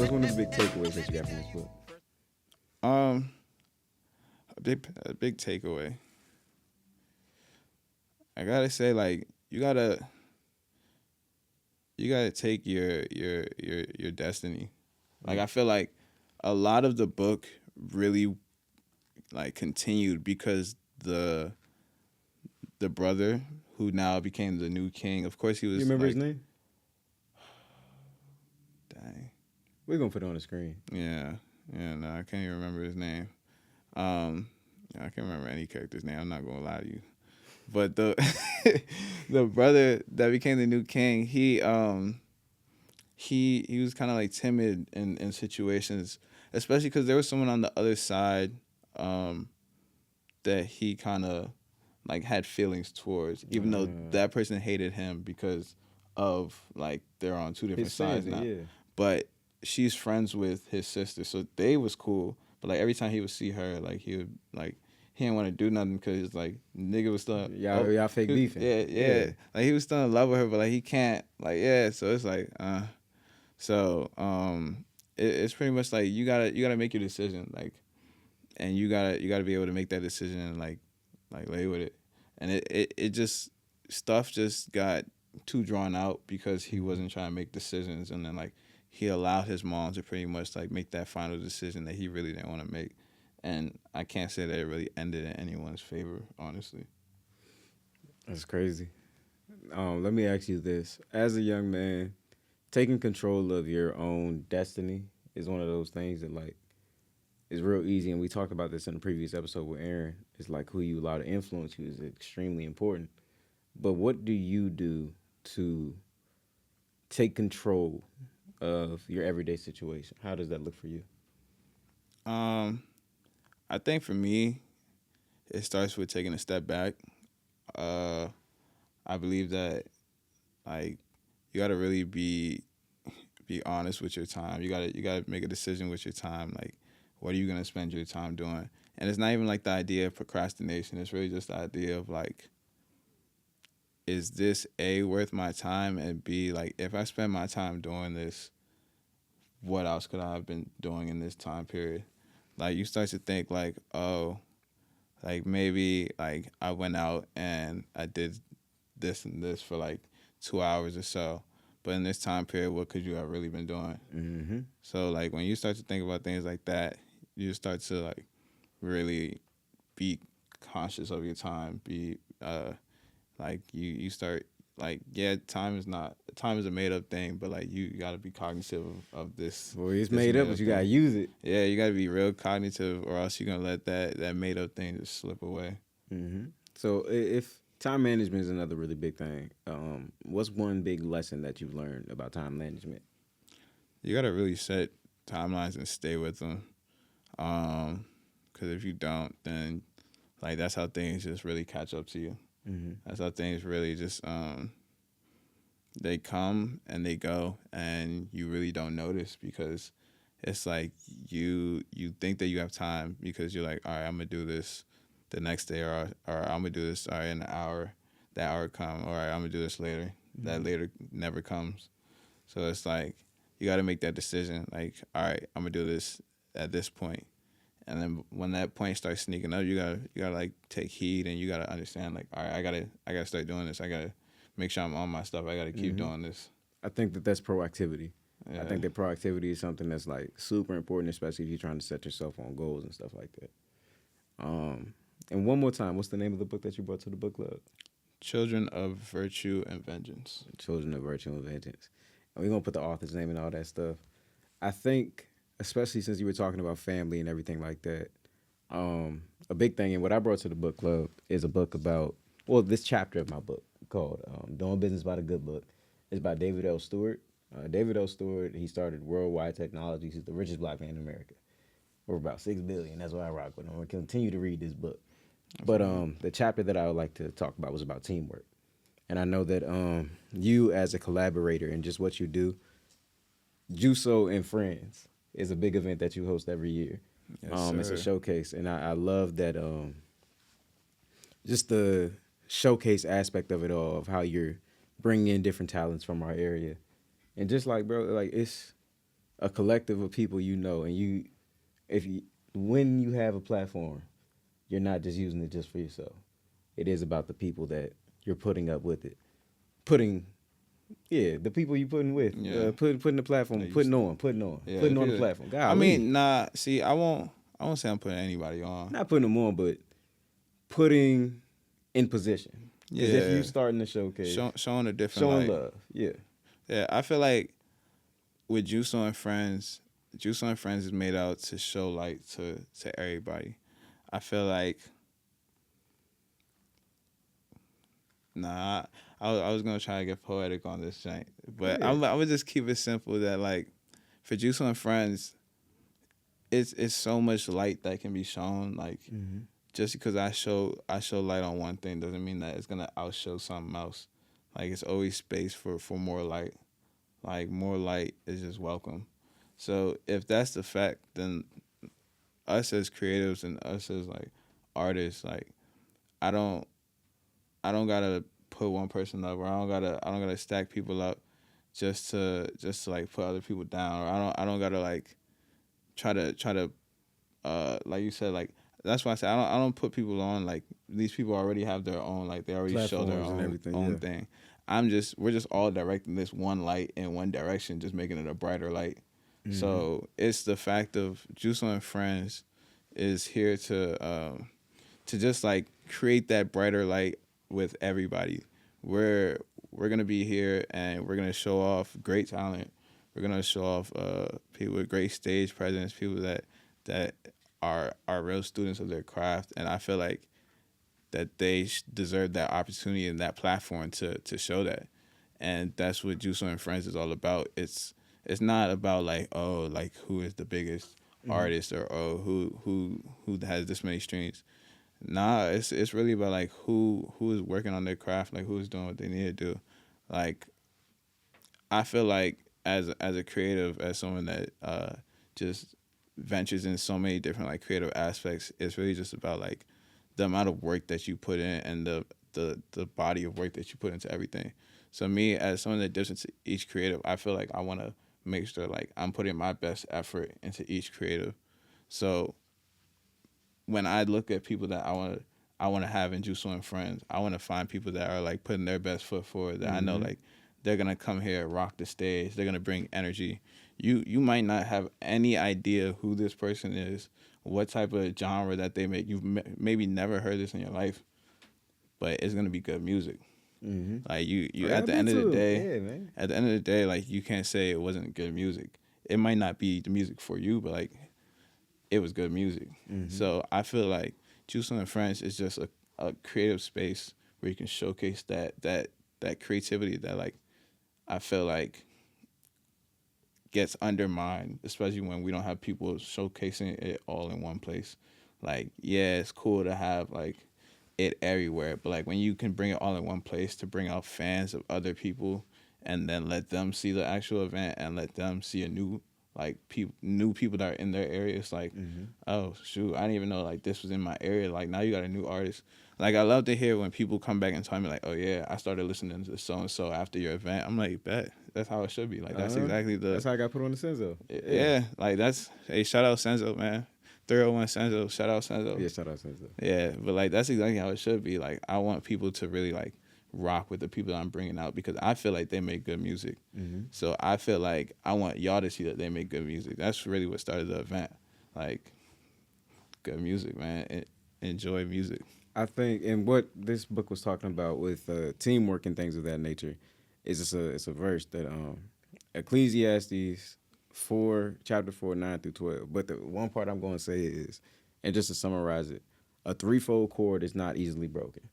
What's one of the big takeaways that you got from this book? Um, a big takeaway. I gotta say, like, you gotta take your destiny. Like, I feel like a lot of the book really like continued because the brother who now became the new king. Of course, he You was remember his like, name? dang, We're gonna put it on the screen. yeah, yeah. No, I can't even remember his name. Um, I can't remember any character's name. I'm not gonna lie to you. But the the brother that became the new king, he was kind of like timid in situations, especially because there was someone on the other side um, that he kind of like had feelings towards, even though that person hated him because of like they're on two different His sides family, now. yeah. But she's friends with his sister, so they was cool. But like every time he would see her, like he would like he didn't want to do nothing because like nigga was still Y'all fake beefing. yeah, yeah, like he was still in love with her, but like he can't like yeah. So it's like so it's pretty much like you gotta make your decision, like, and you gotta be able to make that decision and like lay with it, and it just stuff just got too drawn out because he wasn't trying to make decisions, and then like he allowed his mom to pretty much like make that final decision that he really didn't want to make, and I can't say that it really ended in anyone's favor, honestly. That's crazy. Let me ask you this: as a young man, taking control of your own destiny is one of those things that like is real easy, and we talked about this in the previous episode with Aaron. It's like who you allow to influence you is extremely important. But what do you do to take control of your everyday situation? How does that look for you? Um, I think for me, it starts with taking a step back. Uh, I believe that like you gotta really be honest with your time. You gotta make a decision with your time. Like, what are you gonna spend your time doing? And it's not even like the idea of procrastination. It's really just the idea of like, is this A worth my time, and B, like if I spend my time doing this, what else could I have been doing in this time period? Like you start to think like, oh, like maybe like I went out and I did this and this for like 2 hours or so. But in this time period, what could you have really been doing? Mm-hmm. So like when you start to think about things like that, you start to like really be conscious of your time. Be like you start like yeah, time is a made up thing, but like you gotta be cognitive of this. Well, it's this made up, but you gotta thing. use it. Yeah, you gotta be real cognitive, or else you're gonna let that made up thing just slip away. Mm-hmm. So if time management is another really big thing, what's one big lesson that you've learned about time management? You gotta really set timelines and stay with them. Because if you don't, then like that's how things just really catch up to you. Mm-hmm. That's how things really just they come and they go, and you really don't notice because it's like you think that you have time because you're like, all right, I'm gonna do this the next day, or I'm gonna do this all right in an hour. That hour come, all right, I'm gonna do this later. Mm-hmm. That later never comes. So it's like you got to make that decision. Like, all right, I'm gonna do this at this point, and then when that point starts sneaking up, you gotta like take heed, and you gotta understand like, all right, I gotta start doing this. I gotta make sure I'm on my stuff. I gotta keep doing this. I think that's proactivity. Yeah. I think that proactivity is something that's like super important, especially if you're trying to set yourself on goals and stuff like that. And one more time, what's the name of the book that you brought to the book club? Children of Virtue and Vengeance. Children of Virtue and Vengeance. And we're gonna put the author's name and all that stuff. I think, especially since you were talking about family and everything like that, a big thing and what I brought to the book club is a book about this chapter of my book called Doing Business by the Good Book. It's by David L. Stewart. David L. Stewart, he started Worldwide Technologies. He's the richest black man in America. We're about $6 billion. That's why I rock with him. I'm gonna continue to read this book. But the chapter that I would like to talk about was about teamwork. And I know that you as a collaborator and just what you do, Juso and Friends is a big event that you host every year. Yes, It's a sir. showcase, and I love that just the showcase aspect of it all, of how you're bringing in different talents from our area. And just like, bro, like a collective of people you know, and if you when you have a platform, you're not just using it just for yourself. It is about the people that you're putting up with it, putting yeah, the people you putting with, Yeah. putting the platform, Like you Yeah, putting on the people- platform. I Golly. mean, nah. See, I won't say I'm putting anybody on. Not putting them on, but putting in position. Because if Yeah. you starting the showcase, Showing a different showing light. love, yeah. Yeah, I feel like with Juice and Friends, Juice and Friends is made out to show light to everybody. I feel like nah, I was gonna try to get poetic on this joint, but Yeah. I'm gonna just keep it simple. That like for Juice and Friends, it's so much light that can be shown. Like just because I show light on one thing doesn't mean that it's gonna outshow something else. Like it's always space for more light. Like more light is just welcome. So if that's the fact, then us as creatives and us as like artists, like I don't gotta put one person up, or I don't gotta stack people up just to like put other people down, or I don't gotta like try to like you said, like that's why I said I don't put people on. Like these people already have their own, like they already show their Platforms and everything, own yeah. thing. We're just all directing this one light in one direction, just making it a brighter light. So it's the fact of Juice and Friends is here to just like create that brighter light with everybody. We're gonna be here and we're gonna show off great talent. We're gonna show off people with great stage presence, people that are real students of their craft, and I feel like that they deserve that opportunity and that platform to show that, and that's what Juice and Friends is all about. It's not about like like who is the biggest artist or who has this many streams. Nah, it's really about like who is working on their craft, like who is doing what they need to do. Like I feel like as a creative, as someone that just ventures in so many different like creative aspects, it's really just about like the amount of work that you put in and the body of work that you put into everything. So me as someone that dips into each creative, I feel like I want to make sure like I'm putting my best effort into each creative. So when I look at people that I want to have in Juice and Friends, I want to find people that are like putting their best foot forward. That I know like they're gonna come here, rock the stage. They're gonna bring energy. You might not have any idea who this person is, what type of genre that they make. You've maybe never heard this in your life, but it's gonna be good music. Like you at the end of the day, yeah, man. at the end of the day, like you can't say it wasn't good music. It might not be the music for you, but like it was good music. So I feel like Juice and Friends is just a creative space where you can showcase that creativity that like I feel like gets undermined, especially when we don't have people showcasing it all in one place. Like, yeah, it's cool to have like it everywhere, but like when you can bring it all in one place to bring out fans of other people and then let them see the actual event and let them see a new like new people that are in their area, it's like, oh shoot, I didn't even know like this was in my area. Like now you got a new artist. Like I love to hear when people come back and tell me like, oh yeah, I started listening to so and so after your event. I'm like, bet that's how it should be. Like that's exactly the That's how I got put on the Senzo. yeah. Like that's hey, shout out Senzo, man. 301 Senzo, shout out Senzo. Yeah, shout out Senzo. Yeah, but like that's exactly how it should be. Like I want people to really like rock with the people that I'm bringing out because I feel like they make good music. So I feel like I want y'all to see that they make good music. That's really what started the event. Like good music, man. Enjoy music. I think, and what this book was talking about with teamwork and things of that nature, is it's a verse that Ecclesiastes 4, chapter 4, 9 through 12. But the one part I'm going to say is, and just to summarize it, a threefold cord is not easily broken.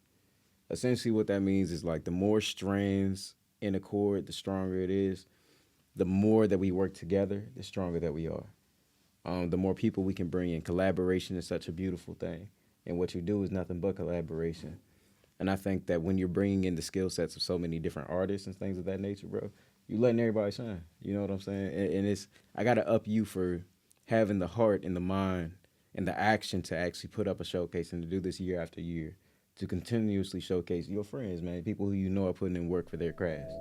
Essentially, what that means is like the more strands in a cord, the stronger it is. The more that we work together, the stronger that we are. The more people we can bring in. Collaboration is such a beautiful thing. And what you do is nothing but collaboration. And I think that when you're bringing in the skill sets of so many different artists and things of that nature, bro, you letting everybody shine. You know what I'm saying? And it's, I got to up you for having the heart and the mind and the action to actually put up a showcase and to do this year after year, to continuously showcase your friends, man, people who you know are putting in work for their crafts.